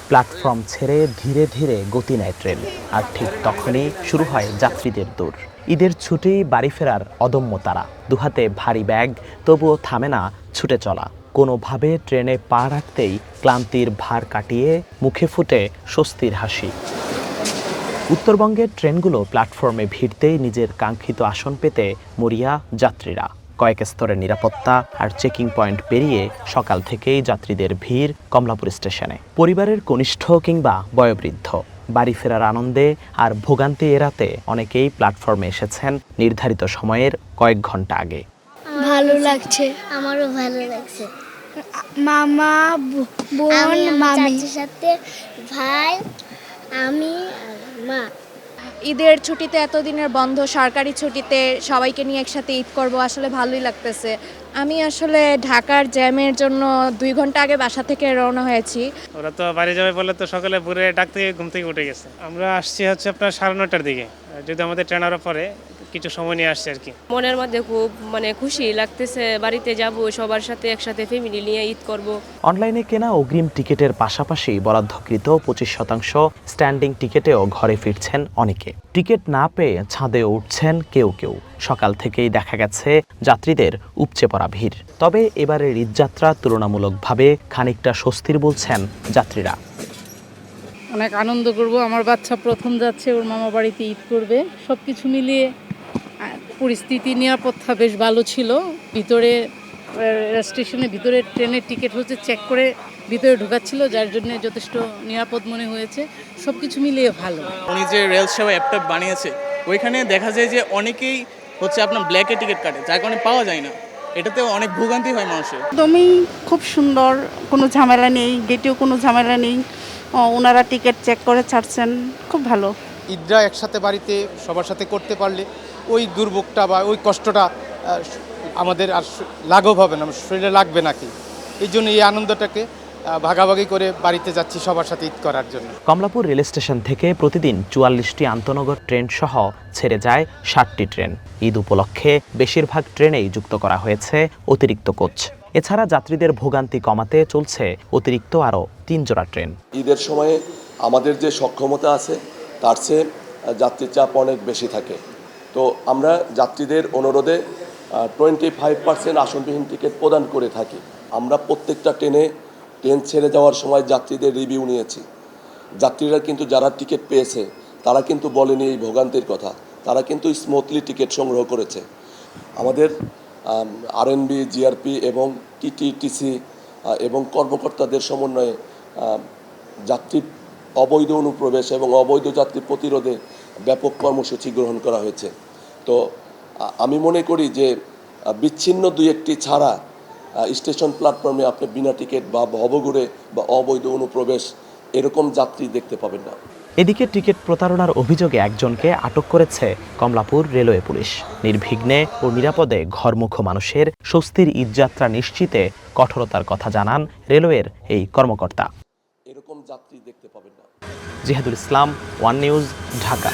Platform ছেড়ে ধীরে ধীরে গতি নেয় ট্রেন, আর ঠিক তখনই শুরু হয় যাত্রীদের দৌড়। ঈদের ছুটি, বাড়ি ফেরার অদম্য তারা, দুহাতে ভারী ব্যাগ, তবুও থামে না ছুটে চলা। কোনোভাবে ট্রেনে পা রাখতেই ক্লান্তির ভার কাটিয়ে মুখে ফুটে স্বস্তির হাসি। উত্তরবঙ্গের ট্রেনগুলো প্ল্যাটফর্মে ভিড়তেই নিজের কাঙ্ক্ষিত আসন পেতে মরিয়া যাত্রীরা। কয়েক স্তরের নিরাপত্তা আর চেকিং পয়েন্ট পেরিয়ে সকাল থেকেই যাত্রীদের ভিড় কমলাপুর স্টেশনে। পরিবারের কনিষ্ঠ কিংবা বয়োবৃদ্ধ, বাড়ি ফেরার আনন্দে আর ভোগান্তি এড়াতে অনেকেই প্ল্যাটফর্মে এসেছেন নির্ধারিত সময়ের কয়েক ঘন্টা আগে। ভালো লাগছে, আমারও ভালো লাগছে। মামা, বোন, মামি সাথে ভাই, আমি আর মা। ঈদের ছুটিতে, এতদিনের বন্ধ সরকারি ছুটিতে সবাইকে নিয়ে একসাথে ঈদ করব, আসলে ভালোই লাগতেছে। আমি আসলে ঢাকার জ্যামের জন্য 2 ঘন্টা আগে বাসা থেকে রওনা হয়েছি। ওরা তো বাড়ি যাবে বলে তো সকালে ভোরে ডাক থেকে ঘুম থেকে উঠে গেছে। আমরা আসছি হচ্ছে আপনার 9:30টার দিকে, যদি আমাদের ট্রেন আরও পরে কিছু সময় নিয়ে আসছে আর কি। মনের মধ্যে খুব খুশি লাগতেছে, বাড়িতে যাব, সবার সাথে একসাথে ফ্যামিলি নিয়ে ঈদ করব। অনলাইনে কেনা অগ্রিম টিকিটের পাশাপাশি বরাদ্দকৃত 25% স্ট্যান্ডিং টিকিটেও ঘরে ফিরছেন অনেকে। টিকিট না পেয়ে ছাদে উঠছেন কেউ কেউ। সকাল থেকেই দেখা গেছে যাত্রীদের উপচে পড়া ভিড়। তবে এবারের ঈদযাত্রা তুলনামূলকভাবে খানিকটা স্বস্তির বলছেন যাত্রীরা। অনেক আনন্দ করব, আমার বাচ্চা প্রথম যাচ্ছে, ওর মামা বাড়িতে ঈদ করবে। সব কিছু মিলিয়ে পরিস্থিতি, নিরাপত্তা বেশ ভালো ছিল। ভিতরে স্টেশনের ভিতরে ট্রেনের টিকিট হচ্ছে চেক করে ভিতরে ঢোকাচ্ছিল, যার জন্য যথেষ্ট নিরাপদ মনে হয়েছে। সব কিছু মিলিয়ে ভালো। উনি যে রেল সেবা অ্যাপটা বানিয়েছে, ওইখানে দেখা যায় যে অনেকেই হচ্ছে আপনার ব্ল্যাকে টিকিট কাটে, যার কারণে পাওয়া যায় না। এটাতে অনেক ভোগান্তি হয় মানুষের। একদমই খুব সুন্দর, কোনো ঝামেলা নেই, গেটেও কোনো ঝামেলা নেই। ওনারা টিকিট চেক করে ছাড়ছেন, খুব ভালো। ঈদরা একসাথে বাড়িতে সবার সাথে করতে পারলে ওই দুর্ভোগটা বা ওই কষ্টটা আমাদের আর লাঘব হবে না, শরীরে লাগবে নাকি। এই জন্য এই আনন্দটাকে ভাগাভাগি করে বাড়িতে যাচ্ছি সবার সাথে ঈদ করার জন্য। কমলাপুর রেল স্টেশন থেকে প্রতিদিন 44টি আন্তনগর ট্রেন সহ ছেড়ে যায় 60টি ট্রেন। ঈদ উপলক্ষে বেশিরভাগ ট্রেনেই যুক্ত করা হয়েছে অতিরিক্ত কোচ। এছাড়া যাত্রীদের ভোগান্তি কমাতে চলছে অতিরিক্ত আরও 3 জোড়া ট্রেন। ঈদের সময়ে আমাদের যে সক্ষমতা আছে তার চেয়ে যাত্রীর চাপ অনেক বেশি থাকে। তো আমরা যাত্রীদের অনুরোধে 25% আসনবিহীন টিকিট প্রদান করে থাকি। আমরা প্রত্যেকটা ট্রেন ছেড়ে যাওয়ার সময় যাত্রীদের রিভিউ নিয়েছি। যাত্রীরা কিন্তু যারা টিকিট পেয়েছে তারা কিন্তু বলেনি এই ভোগান্তির কথা, তারা কিন্তু স্মুথলি টিকিট সংগ্রহ করেছে। আমাদের আরএনবি, জিআরপি এবং টিটিটিসি এবং কর্মকর্তাদের সমন্বয়ে যাত্রী অবৈধ অনুপ্রবেশ এবং অবৈধ যাত্রী প্রতিরোধে ব্যাপক কর্মসূচি গ্রহণ করা হয়েছে। তো আমি মনে করি যে বিচ্ছিন্ন 2-1টি ছাড়া স্টেশন প্ল্যাটফর্মে আপনি বিনা টিকিট বা ভবঘুরে বা অবৈধ অনুপ্রবেশ এরকম যাত্রী দেখতে পাবেন না। এদিকে টিকিট প্রতারণার অভিযোগে একজনকে আটক করেছে কমলাপুর রেলওয়ে পুলিশ। নির্বিঘ্নে ও নিরাপদে ঘরমুখ মানুষের স্বস্তির ঈদযাত্রা নিশ্চিতে কঠোরতার কথা জানান রেলওয়ের এই কর্মকর্তা। এরকম যাত্রী দেখতে পাবেন না। জিহাদুল ইসলাম, ওয়ান নিউজ, ঢাকা।